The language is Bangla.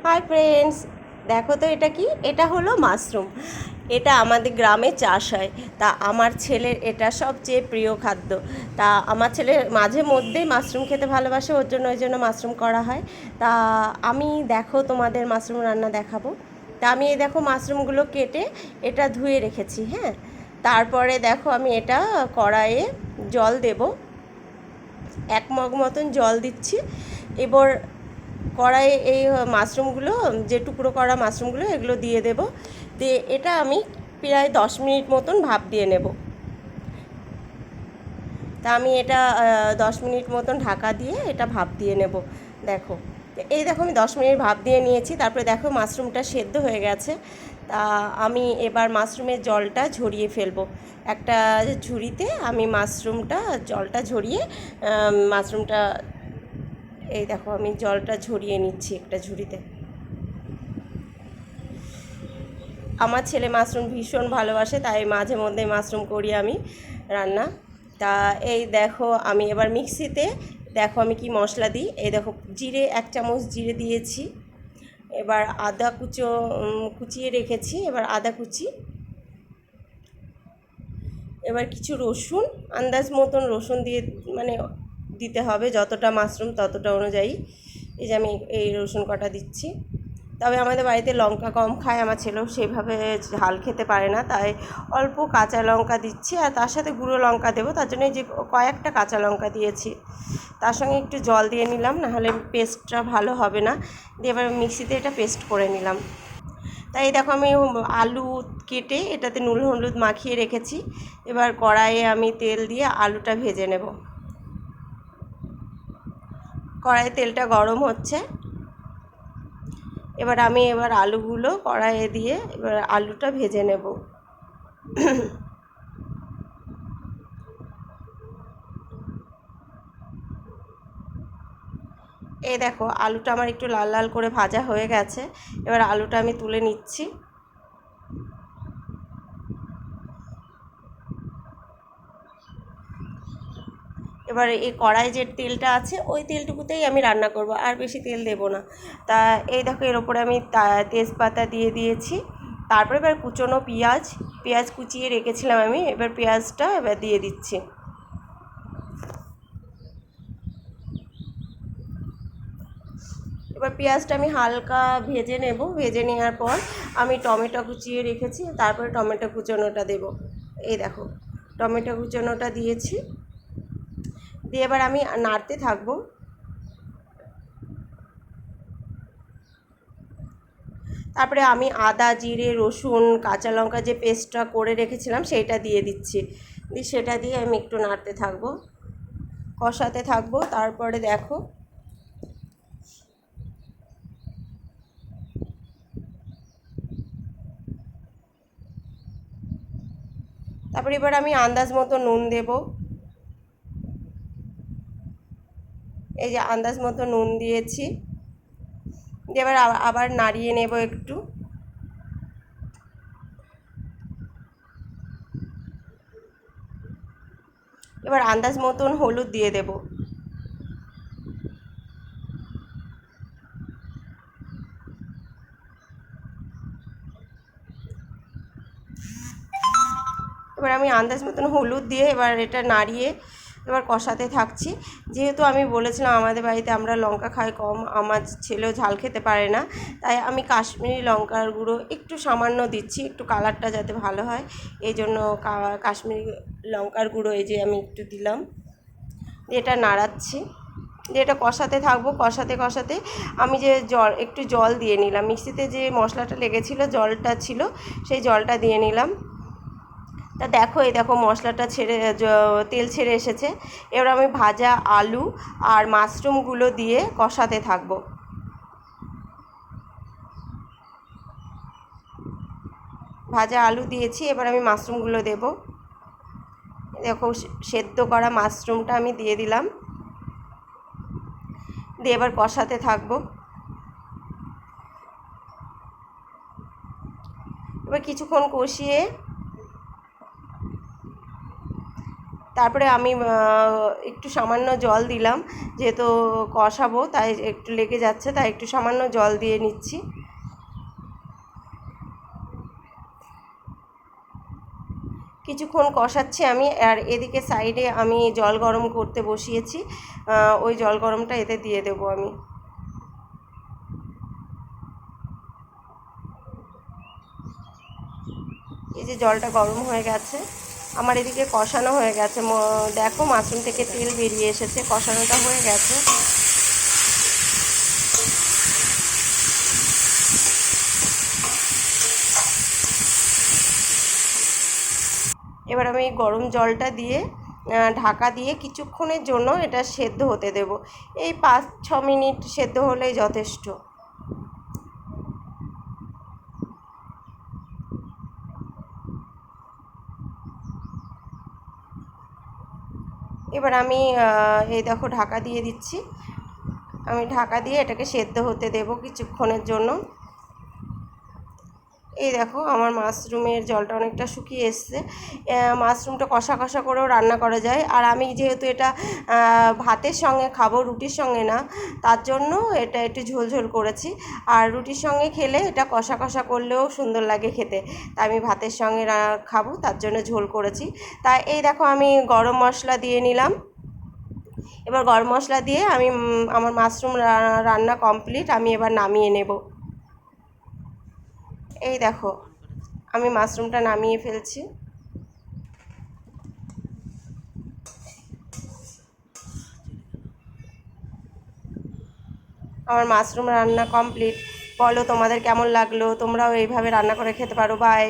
হাই ফ্রেন্ডস, দেখো তো এটা কি। এটা হলো মাশরুম। এটা আমাদের গ্রামে চাষ হয়। তা আমার ছেলের এটা সবচেয়ে প্রিয় খাদ্য। তা আমার ছেলে মাঝে মধ্যেই মাশরুম খেতে ভালোবাসে, ওই জন্য মাশরুম করা হয়। তা আমি দেখো তোমাদের মাশরুম রান্না দেখাবো। তা আমি এই দেখো মাশরুমগুলো কেটে এটা ধুয়ে রেখেছি। হ্যাঁ, তারপরে দেখো আমি এটা কড়াইয়ে জল দেব, 1 মগ মতন জল দিচ্ছি। এবার কড়াইয়ে এই মাশরুমগুলো, যে টুকরো করা মাশরুমগুলো, এগুলো দিয়ে দেব। দিয়ে এটা আমি প্রায় 10 মিনিট মতন ভাপ দিয়ে নেব। তা আমি এটা 10 মিনিট মতন ঢাকা দিয়ে এটা ভাপ দিয়ে নেব। দেখো, এই দেখো আমি 10 মিনিট ভাপ দিয়ে নিয়েছি। তারপরে দেখো মাশরুমটা সেদ্ধ হয়ে গেছে। তা আমি এবার মাশরুমের জলটা ঝরিয়ে ফেলবো। একটা ঝুড়িতে আমি মাশরুমটা জলটা ঝরিয়ে মাশরুমটা, এই দেখো আমি জলটা ঝরিয়ে নিচ্ছি একটা ঝুড়িতে। আমার ছেলে মাশরুম ভীষণ ভালোবাসে, তাই মাঝে মধ্যে মাশরুম করি আমি রান্না। তা এই দেখো আমি এবার মিক্সিতে, দেখো আমি কি মশলা দিই। এই দেখো, জিরে 1 চামচ জিরে দিয়েছি। এবার আদা কুচিয়ে রেখেছি, এবার আদা কুচি। এবার কিছু রসুন, আন্দাজ মতন রসুন দিয়ে, মানে দিতে হবে যতটা মাশরুম ততটা অনুযায়ী। এই যে আমি এই রসুন কটা দিচ্ছি। তবে আমাদের বাড়িতে লঙ্কা কম খায়, আমার ছেলেও সেভাবে ঝাল খেতে পারে না, তাই অল্প কাঁচা লঙ্কা দিচ্ছি। আর তার সাথে গুঁড়ো লঙ্কা দেবো, তার জন্য যে কয়েকটা কাঁচা লঙ্কা দিয়েছি। তার সঙ্গে একটু জল দিয়ে নিলাম, নাহলে পেস্টটা ভালো হবে না। দিয়ে এবার মিক্সিতে এটা পেস্ট করে নিলাম। তাই দেখো আমি আলু কেটে এটাতে নুন হলুদ মাখিয়ে রেখেছি। এবার কড়াইয়ে আমি তেল দিয়ে আলুটা ভেজে নেব। কড়াইয়ে তেলটা গরম হচ্ছে। এবার আলুগুলো কড়াইয়ে দিয়ে এবার আলুটা ভেজে নেব। এই দেখো আলুটা আমার একটু লাল লাল করে ভাজা হয়ে গেছে। এবার আলুটা আমি তুলে নিচ্ছি। এবার এই কড়াই যে তেলটা আছে ওই তেলটুকুতেই আমি রান্না করব, আর বেশি তেল দেব না। তা এই দেখো এর ওপরে আমি তেজপাতা দিয়ে দিয়েছি। তারপরে এবার কুচনো পেঁয়াজ, পেঁয়াজ কুচিয়ে রেখেছিলাম আমি, এবার পেঁয়াজটা এবার দিয়ে দিচ্ছি। এবার পেঁয়াজটা আমি হালকা ভেজে নেব। ভেজে নেওয়ার পর আমি টমেটো কুচিয়ে রেখেছি, তারপরে টমেটো কুচোনোটা দেব। এই দেখো টমেটো কুচোনোটা দিয়েছি। দিয়ে এবার আমি নাড়তে থাকবো। তারপরে আমি আদা জিরে রসুন কাঁচা লঙ্কা যে পেস্টটা করে রেখেছিলাম সেইটা দিয়ে দিচ্ছি। দিয়ে সেটা দিয়ে আমি একটু নাড়তে থাকবো, কষাতে থাকবো। তারপরে দেখো তারপরে এবার আমি আন্দাজ মতো নুন দেব। এই যে আন্দাজ মতো নুন দিয়েছি। দিয়ে এবার আবার নাড়িয়ে নেব একটু। এবার আন্দাজ মতন হলুদ দিয়ে দেব। এবার আমি আন্দাজ মতন হলুদ দিয়ে এবার এটা নাড়িয়ে এবার কষাতে থাকছি। যেহেতু আমি বলেছিলাম আমাদের বাড়িতে আমরা লঙ্কা খাই কম, আমার ছেলেও ঝাল খেতে পারে না, তাই আমি কাশ্মীরি লঙ্কার গুঁড়ো একটু সামান্য দিচ্ছি, একটু কালারটা যাতে ভালো হয় এই জন্য কাশ্মীরি লঙ্কার গুঁড়ো এই যে আমি একটু দিলাম। এটা নাড়াচ্ছি, দিয়ে এটা কষাতে থাকবো। কষাতে কষাতে আমি যে একটু জল দিয়ে নিলাম, মিক্সিতে যে মশলাটা লেগেছিলো জলটা ছিল, সেই জলটা দিয়ে নিলাম। তা দেখো এই দেখো মশলাটা তেল ছেড়ে এসেছে। এবার আমি ভাজা আলু আর মাশরুমগুলো দিয়ে কষাতে থাকবো। ভাজা আলু দিয়েছি, এবার আমি মাশরুমগুলো দেব। দেখো সেদ্ধ করা মাশরুমটা আমি দিয়ে দিলাম। দিয়ে এবার কষাতে থাকবো। এবার কিছুক্ষণ কষিয়ে তারপরে আমি একটু সামান্য জল দিলাম, যেহেতু কষাবো তাই একটু লেগে যাচ্ছে, তাই একটু সামান্য জল দিয়ে নিচ্ছি। কিছুক্ষণ কষাচ্ছি আমি, আর এদিকে সাইডে আমি জল গরম করতে বসিয়েছি, ওই জল গরমটা এতে দিয়ে দেবো আমি। এই যে জলটা গরম হয়ে গেছে, আমার এদিকে কষানো হয়ে গেছে, দেখো মাশরুম থেকে তেল বেরিয়ে এসেছে, কষানোটা হয়ে গেছে। এবার আমি গরম জলটা দিয়ে ঢাকা দিয়ে কিছুক্ষণের জন্য এটা সেদ্ধ হতে দেব। এই 5-6 মিনিট সেদ্ধ হলেই যথেষ্ট। এবার আমি এই দেখো ঢাকা দিয়ে দিচ্ছি, আমি ঢাকা দিয়ে এটাকে সেদ্ধ হতে দেব কিছুক্ষণের জন্য। এই দেখো আমার মাশরুমের জলটা অনেকটা শুকিয়ে এসছে। মাশরুমটা কষা কষা করেও রান্না করা যায়, আর আমি যেহেতু এটা ভাতের সঙ্গে খাবো, রুটির সঙ্গে না, তার জন্য এটা একটু ঝোল ঝোল করেছি। আর রুটির সঙ্গে খেলে এটা কষা কষা করলেও সুন্দর লাগে খেতে, তাই আমি ভাতের সঙ্গে খাবো, তার জন্য ঝোল করেছি। তাই এই দেখো আমি গরম মশলা দিয়ে নিলাম। এবার গরম মশলা দিয়ে আমি আমার মাশরুম রান্না কমপ্লিট, আমি এবার নামিয়ে নেব। এই দেখো আমি মাশরুমটা নামিয়ে ফেলছি। আমার মাশরুম রান্না কমপ্লিট। বলো তোমাদের কেমন লাগলো, তোমরাও এইভাবে রান্না করে খেতে পারো। বাই।